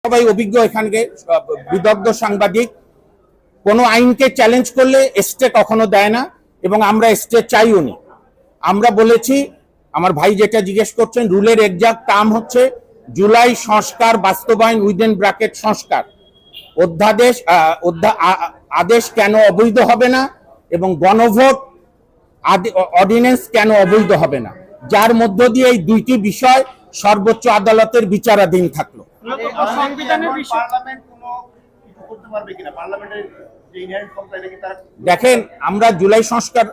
সবাই অভিজ্ঞ এখানকে বিদগ্ধ সাংবাদিক। কোনো আইনকে চ্যালেঞ্জ করলে স্টে কখনো দেয় না, এবং আমরা স্টে চাইও নি। আমরা বলেছি, আমার ভাই যেটা জিজ্ঞেস করছেন, রুলের এক্সাক্ট টার্ম হচ্ছে জুলাই সংস্কার বাস্তবায়ন উইদিন ব্র্যাকেট সংস্কার অধ্যাদেশ আদেশ কেন অবৈধ হবে না, এবং গণভোট অর্ডিন্যান্স কেন অবৈধ হবে না, যার মধ্য দিয়ে এই দুইটি বিষয় সর্বোচ্চ আদালতের বিচারাধীন থাকলো। দেখেন, আমরা জুলাই সংস্কার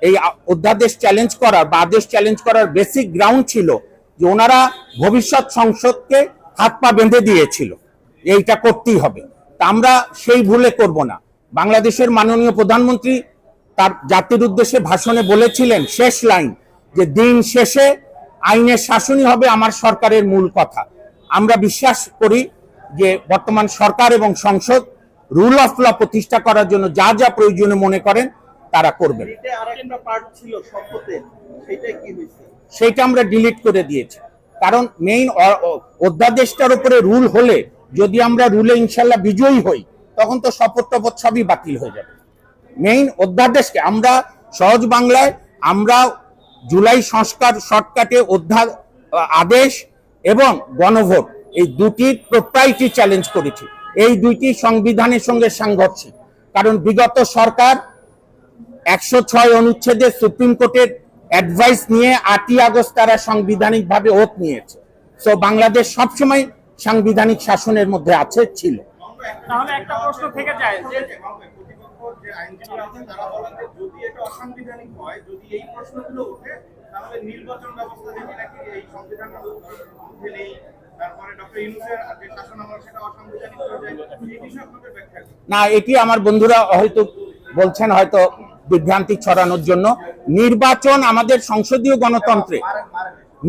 এই অধ্যাদেশ চ্যালেঞ্জ করার বা আদেশ চ্যালেঞ্জ করার বেসিক গ্রাউন্ড ছিল যে ওনারা ভবিষ্যৎ সংসদকে হাত পা বেঁধে দিয়েছিল, এইটা করতেই হবে। তা আমরা সেই ভুলে করব না। বাংলাদেশের মাননীয় প্রধানমন্ত্রী তার জাতির উদ্দেশ্যে ভাষণে বলেছিলেন, শেষ লাইন, যে দিন শেষে আইনের শাসনই হবে আমার সরকারের মূল কথা। আমরা বিশ্বাস করি যে বর্তমান সরকার এবং সংসদ রুল অফ ল প্রতিষ্ঠা করার জন্য যা যা প্রয়োজনীয় মনে করেন তারা করবেন। সেটা আমরা ডিলিট করে দিয়েছি, কারণ মেইন অধ্যাদেশটার উপরে রুল হলে, যদি আমরা রুলে ইনশাল্লাহ বিজয়ী হই, তখন তো শপথ টপথ সবই বাতিল হয়ে যাবে। মেইন অধ্যাদেশকে আমরা সহজ বাংলায় আমরা জুলাই সংস্কার শর্টকাটে আদেশ এবং গণভোট এই দুটি প্রোপ্রাইটি চ্যালেঞ্জ করেছি। এই দুইটি সংবিধানের সঙ্গে সাংঘর্ষিক, কারণ বিগত সরকার 106 অনুচ্ছেদে সুপ্রিম কোর্টের অ্যাডভাইস নিয়ে 8ই আগস্ট তারা সাংবিধানিকভাবে ওত নিয়েছে। সো বাংলাদেশ সবসময় সাংবিধানিক শাসনের মধ্যে ছিল। তাহলে একটা প্রশ্ন থেকে যায় যে আইনজীবীরা আছেন তারা বলেন যে যদি এটা অসাংবিধানিক হয়, যদি এই প্রশ্নগুলো ওঠে, তাহলে নির্বাচন ব্যবস্থা যেটি নাকি এই সংবিধানের মধ্যে নেই, তারপরে ডক্টর ইউনূসের যে শাসনামল সেটা অসাংবিধানিক হয়ে যায়, এই বিষয়ে আপনাদের ব্যাখ্যা না, এটি আমার বন্ধুরা হয়তো বলছেন হয়তো বিভ্রান্তি ছড়ানোর জন্য। নির্বাচন আমাদের সংসদীয় গণতন্ত্রে,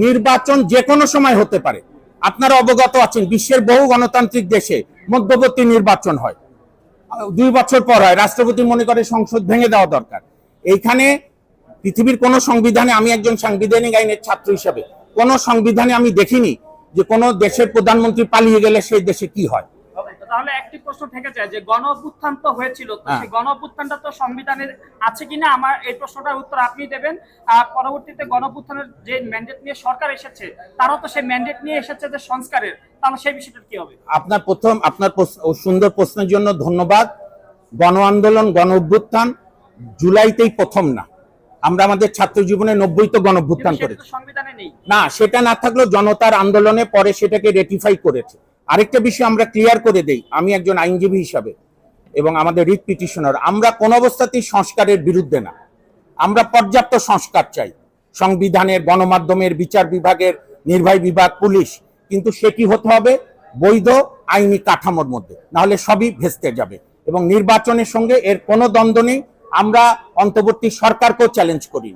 নির্বাচন যে কোনো সময় হতে পারে। আপনারা অবগত আছেন, বিশ্বের বহু গণতান্ত্রিক দেশে মধ্যবর্তী নির্বাচন হয়, 2 বছর পর হয়। রাষ্ট্রপতি মনে করে সংসদ ভেঙে দেওয়া দরকার। এইখানে পৃথিবীর কোন সংবিধানে, আমি একজন সাংবিধানিক আইনের ছাত্র হিসাবে, কোন সংবিধানে আমি দেখিনি যে কোন দেশের প্রধানমন্ত্রী পালিয়ে গেলে সেই দেশে কি হয়। তাহলে একটি প্রশ্ন থেকে যায় যে গণ অভ্যুত্থান তো হয়েছিল, তো সেই গণ অভ্যুত্থানটা তো সংবিধানের আছে কিনা, আমার এই প্রশ্নটার উত্তর আপনি দেবেন। আর পরবর্তীতে গণ অভ্যুত্থানের যে ম্যান্ডেট নিয়ে সরকার এসেছে, তারাও তো সেই ম্যান্ডেট নিয়ে এসেছে যে সংস্কারের, তাহলে সেই বিষয়টা কি হবে? আপনার সুন্দর প্রশ্নের জন্য ধন্যবাদ। গণ আন্দোলন, গণ অভ্যুত্থান জুলাইতেই প্রথম না, আমরা আমাদের ছাত্র জীবনে 90 গণ অভ্যুত্থান করেছি। না, সেটা না থাকলেও জনতার আন্দোলনে পরে সেটাকে রেটিফাই করেছে। আরেকটা বিষয় আমরা ক্লিয়ার করে দেই, আমি একজন আইনজীবী হিসাবে এবং আমাদের রিট পিটিশনার, আমরা কোন অবস্থাতেই সংস্কারের বিরুদ্ধে না। আমরা পর্যাপ্ত সংস্কার চাই, সংবিধানের, গণমাধ্যমের, বিচার বিভাগের, নির্বাহী বিভাগ, পুলিশ, কিন্তু সেটি হতে হবে বৈধ আইনি কাঠামোর মধ্যে, নাহলে সবই ভেস্তে যাবে। এবং নির্বাচনের সঙ্গে এর কোনো দ্বন্দ্ব নেই। আমরা অন্তর্বর্তী সরকারকেও চ্যালেঞ্জ করি,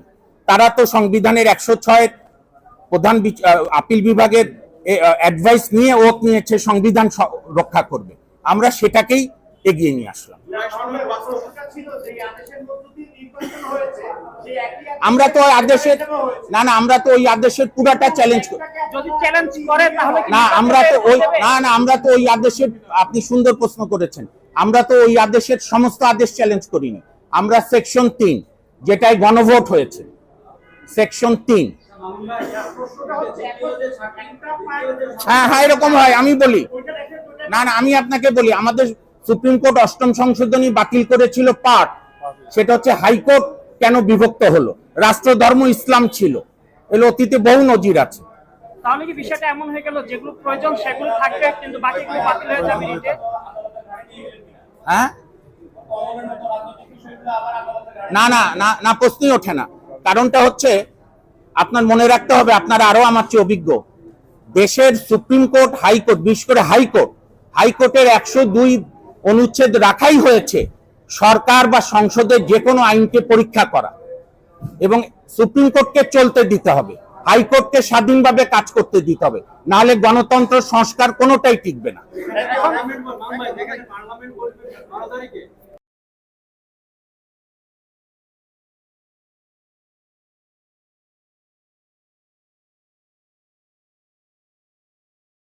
তারা তো সংবিধানের 106 প্রধান আপিল বিভাগের অ্যাডভাইস নিয়ে ওত নিয়েছে সংবিধান রক্ষা করবে, আমরা সেটাকেই এগিয়ে নিয়ে আসলাম। আমরা তো ওই আদেশের আমরা তো ওই আদেশের পুরাটা চ্যালেঞ্জ করি। আমরা তো ওই আদেশের, আপনি সুন্দর প্রশ্ন করেছেন, আমরা তো ওই আদেশের সমস্ত আদেশ চ্যালেঞ্জ করিনি। আমরা সেকশন 3 যেটাই গণভোট হয়েছে, সেকশন 3, হ্যাঁ এরকম হয়। আমি বলি, না আমি আপনাকে বলি, আমাদের সুপ্রিম কোর্ট 8ম সংশোধনী বাতিল করেছিল পার্ট, সেটা হচ্ছে হাইকোর্ট কেন বিভক্ত হলো, রাষ্ট্রধর্ম ইসলাম ছিল, এর অতীতে বহু নজির আছে। তাহলে কি বিষয়টা এমন হয়ে গেল যেগুলো প্রয়োজন সেগুলো থাকবে কিন্তু বাকিগুলো বাতিল হয়ে যাবে? হ্যাঁ, না প্রশ্নই ওঠে না। কারণটা হচ্ছে, আপনার মনে রাখতে হবে, আপনারা আরো আমার চেয়ে অভিজ্ঞ, দেশের সুপ্রিম কোর্ট, হাইকোর্ট, বিশেষ করে হাইকোর্টের 102 অনুচ্ছেদ রাখাই হয়েছে সরকার বা সংসদের যে কোনো আইনকে পরীক্ষা করা, এবং সুপ্রিম কোর্টকে চলতে দিতে হবে, হাইকোর্টকে স্বাধীনভাবে কাজ করতে দিতে হবে, নাহলে গণতন্ত্র সংস্কার কোনোটাই টিকবে না।